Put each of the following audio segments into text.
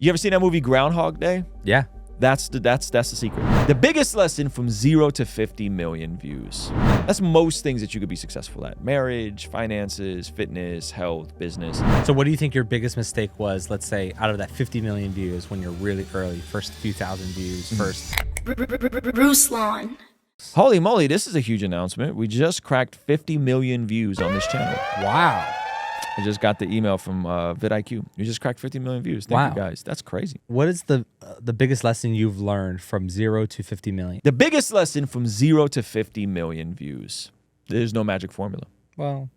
You ever seen that movie Groundhog Day? Yeah. That's the secret. The biggest lesson from 0 to 50 million views. That's most things that you could be successful at. Marriage, finances, fitness, health, business. So what do you think your biggest mistake was, let's say, out of that 50 million views when you're really early, first few thousand views, first? Ruslan. Holy moly, this is a huge announcement. We just cracked 50 million views on this channel. Wow. I just got the email from vidIQ. We just cracked 50 million views. Thank you guys. That's crazy. What is the biggest lesson you've learned from 0 to 50 million? The biggest lesson from 0 to 50 million views. There's no magic formula. Well,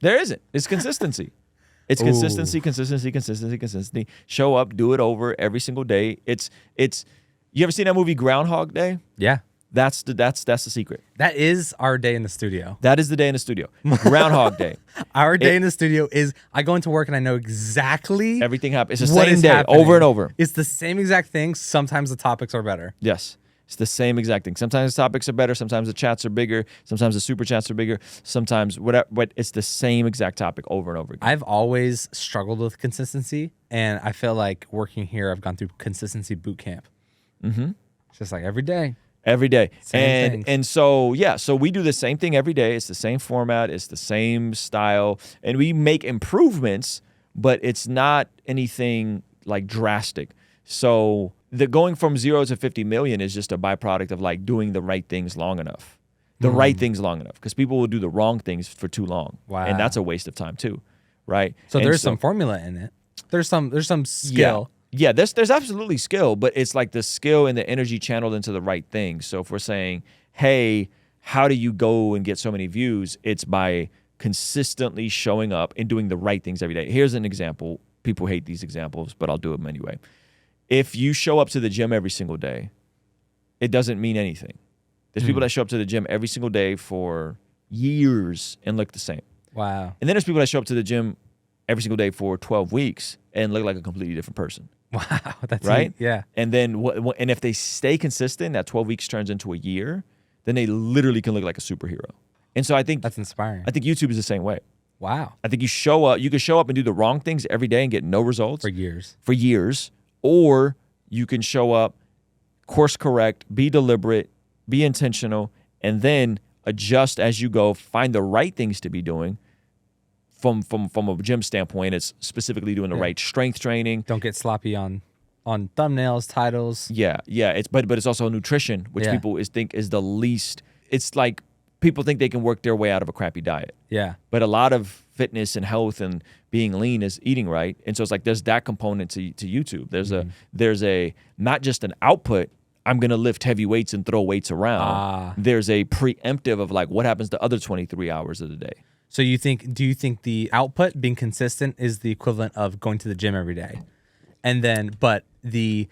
there isn't. It's consistency. It's consistency. Show up, do it over every single day. It's. You ever seen that movie Groundhog Day? yeah. That's the secret. That is our day in the studio. That is the day in the studio. Groundhog Day. Our day in the studio is I go into work and I know exactly Everything happens. It's the what same is day, happening. over and over. It's the same exact thing. Sometimes the topics are better. Yes. It's the same exact thing. Sometimes the topics are better. Sometimes the chats are bigger. Sometimes the super chats are bigger. Sometimes whatever. But it's the same exact topic over and over again. I've always struggled with consistency, and I feel like working here, I've gone through consistency boot camp. Mm-hmm. It's just like every day. Every day. Same things. And so, yeah, so we do the same thing every day. It's the same format. It's the same style. And we make improvements, but it's not anything like drastic. So the going from 0 to 50 million is just a byproduct of like doing the right things long enough. The right things long enough. Because people will do the wrong things for too long. Wow. And that's a waste of time too. Right? So And there's some formula in it. There's some skill. Yeah, there's absolutely skill, but it's like the skill and the energy channeled into the right thing. So if we're saying, hey, how do you go and get so many views? It's by consistently showing up and doing the right things every day. Here's an example. People hate these examples, but I'll do them anyway. If you show up to the gym every single day, it doesn't mean anything. There's people that show up to the gym every single day for years and look the same. Wow. And then there's people that show up to the gym every single day for 12 weeks and look like a completely different person. Wow. That's Right? Yeah. And then and if they stay consistent, that 12 weeks turns into a year, then they literally can look like a superhero. And so I think That's inspiring. I think YouTube is the same way. Wow. I think you can show up and do the wrong things every day and get no results For years. or you can show up, course correct, be deliberate, be intentional, and then adjust as you go, find the right things to be doing. From a gym standpoint, it's specifically doing the right strength training. Don't get sloppy on thumbnails, titles. Yeah. But it's also nutrition, which people think is the least. It's like people think they can work their way out of a crappy diet. Yeah. But a lot of fitness and health and being lean is eating right. And so it's like there's that component to YouTube. There's a not just an output, I'm going to lift heavy weights and throw weights around. There's a preemptive of like what happens the other 23 hours of the day. So do you think the output being consistent is the equivalent of going to the gym every day? And then, but the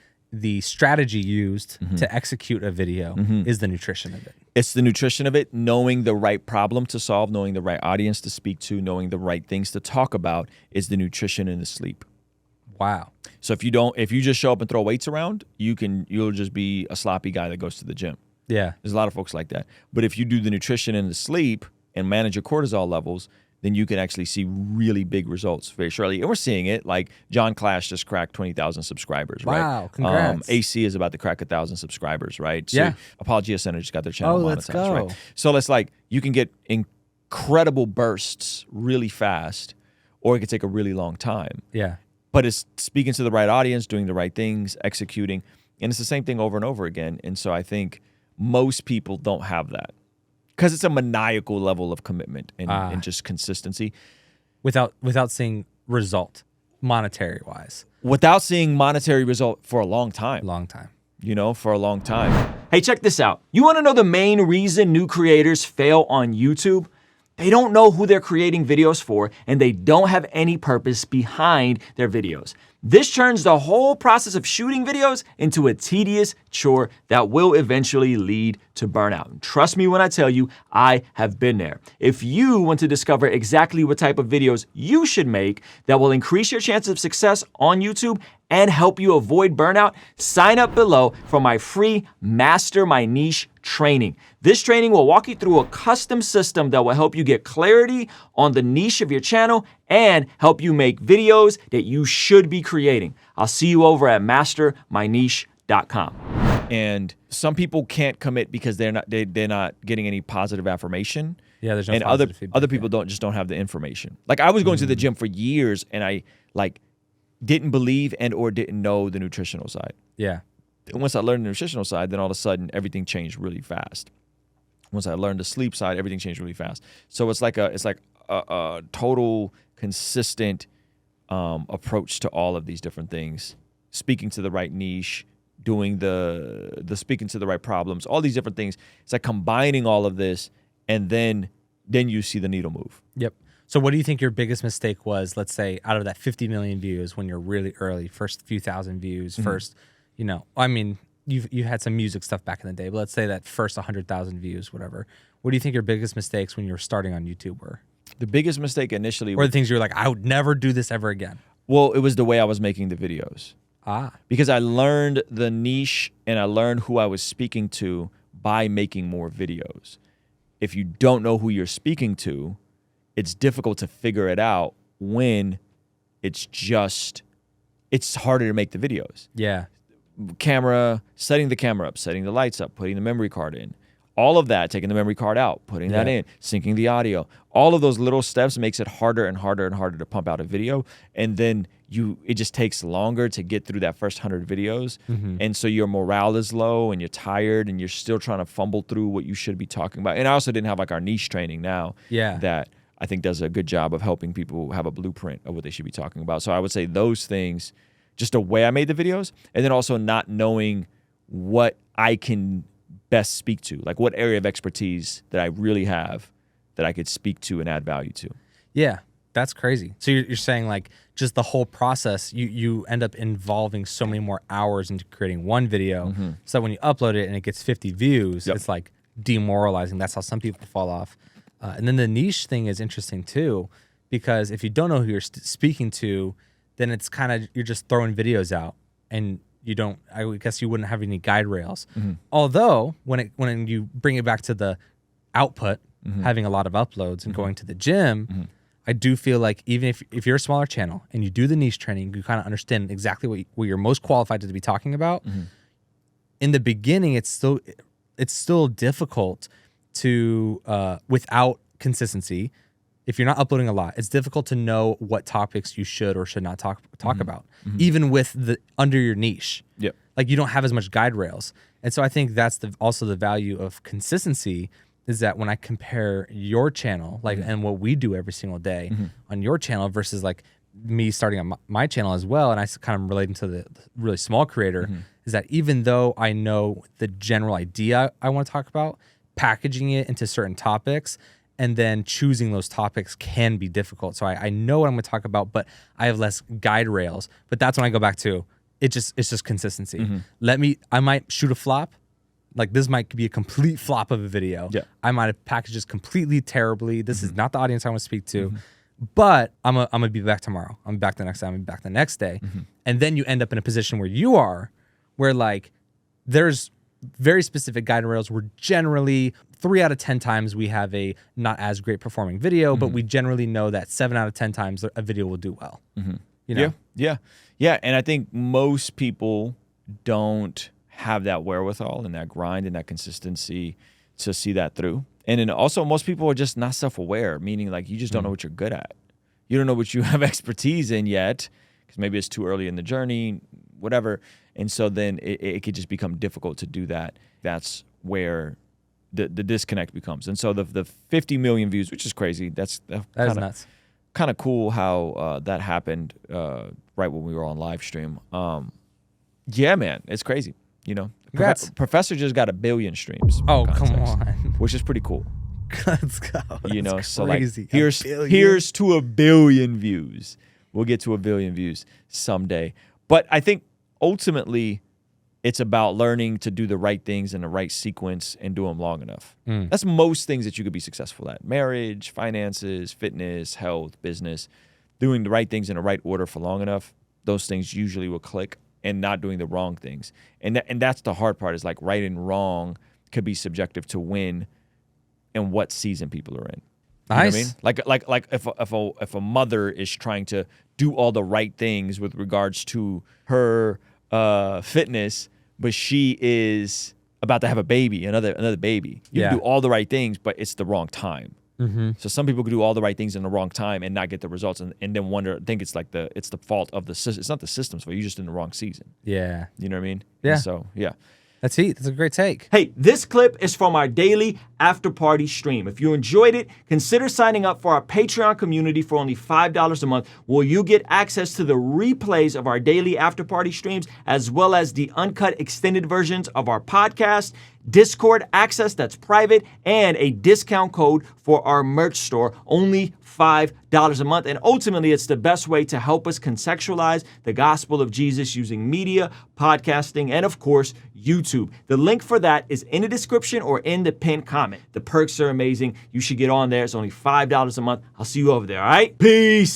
strategy used to execute a video is the nutrition of it. It's the nutrition of it, knowing the right problem to solve, knowing the right audience to speak to, knowing the right things to talk about is the nutrition and the sleep. Wow. So if you just show up and throw weights around, you'll just be a sloppy guy that goes to the gym. Yeah. There's a lot of folks like that. But if you do the nutrition and the sleep and manage your cortisol levels, then you can actually see really big results very shortly. And we're seeing it. Like John Clash just cracked 20,000 subscribers, right? Wow, congrats. AC is about to crack 1,000 subscribers, right? So Yeah. Apologia Center just got their channel monetized, let's go. right? So it's like you can get incredible bursts really fast, or it could take a really long time. Yeah. But it's speaking to the right audience, doing the right things, executing. And it's the same thing over and over again. And so I think most people don't have that. Because it's a maniacal level of commitment and just consistency. Without seeing result, monetary wise. Without seeing monetary result for a long time. For a long time. Hey, check this out. You want to know the main reason new creators fail on YouTube? They don't know who they're creating videos for, and they don't have any purpose behind their videos. This turns the whole process of shooting videos into a tedious chore that will eventually lead to burnout. And trust me when I tell you, I have been there. If you want to discover exactly what type of videos you should make that will increase your chances of success on YouTube and help you avoid burnout, sign up below for my free Master My Niche training. This training will walk you through a custom system that will help you get clarity on the niche of your channel and help you make videos that you should be creating. I'll see you over at mastermyniche.com. And some people can't commit because they're not getting any positive affirmation. Yeah, there's no and positive feedback. other people don't have the information. Like I was going to the gym for years and I didn't believe and or didn't know the nutritional side. Yeah. And once I learned the nutritional side, then all of a sudden everything changed really fast. Once I learned the sleep side, everything changed really fast. So it's like a total consistent approach to all of these different things. Speaking to the right niche, doing the speaking to the right problems, all these different things. It's like combining all of this, and then you see the needle move. Yep. So what do you think your biggest mistake was, let's say, out of that 50 million views when you're really early, first few thousand views, first, I mean, you had some music stuff back in the day, but let's say that first 100,000 views, whatever. What do you think your biggest mistakes when you were starting on YouTube were? The biggest mistake initially or the things you were like, I would never do this ever again? Well, it was the way I was making the videos. Because I learned the niche and I learned who I was speaking to by making more videos. If you don't know who you're speaking to, it's difficult to figure it out when it's harder to make the videos. Yeah. Camera, setting the camera up, setting the lights up, putting the memory card in. All of that, taking the memory card out, putting that in, syncing the audio. All of those little steps makes it harder and harder and harder to pump out a video. And then it just takes longer to get through that first 100 videos. And so your morale is low and you're tired and you're still trying to fumble through what you should be talking about. And I also didn't have like our niche training now that I think does a good job of helping people have a blueprint of what they should be talking about. So I would say those things, just the way I made the videos, and then also not knowing what I can best speak to, like what area of expertise that I really have that I could speak to and add value to. Yeah, that's crazy. So you're saying like just the whole process, you end up involving so many more hours into creating one video. So when you upload it and it gets 50 views, it's like demoralizing. That's how some people fall off. And then the niche thing is interesting too, because if you don't know who you're speaking to, then it's kind of, you're just throwing videos out and I guess you wouldn't have any guide rails. Although when you bring it back to the output, having a lot of uploads and going to the gym, I do feel like even if you're a smaller channel and you do the niche training, you kind of understand exactly what you're most qualified to be talking about. In the beginning, it's still difficult to, without consistency, if you're not uploading a lot, it's difficult to know what topics you should or should not talk about, even with under your niche. Like you don't have as much guide rails. And so I think that's also the value of consistency, is that when I compare your channel, like and what we do every single day on your channel versus like me starting on my channel as well, and I kind of relating to the really small creator, is that even though I know the general idea I want to talk about, packaging it into certain topics and then choosing those topics can be difficult. So I know what I'm going to talk about, but I have less guide rails. But that's when I go back to it's just consistency. I might shoot a flop. Like this might be a complete flop of a video. I might have packaged this completely terribly. This is not the audience I want to speak to. But I'm gonna be back tomorrow. I'm back the next day. I'm back the next day. And then you end up in a position where you are, where like there's very specific guide rails where generally 3 out of 10 times we have a not as great performing video, but we generally know that 7 out of 10 times a video will do well. You know? Yeah. And I think most people don't have that wherewithal and that grind and that consistency to see that through. And then also most people are just not self-aware, meaning like you just don't know what you're good at. You don't know what you have expertise in yet, because maybe it's too early in the journey, whatever. And so then it could just become difficult to do that. That's where the disconnect becomes. And so the 50 million views, which is crazy. That is nuts. Kind of cool how that happened right when we were on live stream. Yeah, man, it's crazy. You know, Professor just got 1 billion streams. Oh, come on. Which is pretty cool. Let's go. You know, That's so crazy. like here's to 1 billion views. We'll get to 1 billion views someday. But I think ultimately it's about learning to do the right things in the right sequence and do them long enough. That's most things that you could be successful at. Marriage, finances, fitness, health, business. Doing the right things in the right order for long enough, those things usually will click, and not doing the wrong things. And that's the hard part, is like right and wrong could be subjective to when and what season people are in. Nice. You know what I mean? Like if a mother is trying to do all the right things with regards to her fitness, but she is about to have a baby, another baby. You can do all the right things, but it's the wrong time. So some people can do all the right things in the wrong time and not get the results, and then think it's the fault of the system. It's not the system's fault. You're just in the wrong season. Yeah. You know what I mean? Yeah. And so yeah. That's heat. That's a great take. Hey, this clip is from our daily after party stream. If you enjoyed it, consider signing up for our Patreon community for only $5 a month, where you get access to the replays of our daily after party streams, as well as the uncut extended versions of our podcast, Discord access that's private, and a discount code for our merch store, only $5 a month. And ultimately, it's the best way to help us contextualize the gospel of Jesus using media, podcasting, and of course, YouTube. The link for that is in the description or in the pinned comment. The perks are amazing. You should get on there. It's only $5 a month. I'll see you over there, all right? Peace.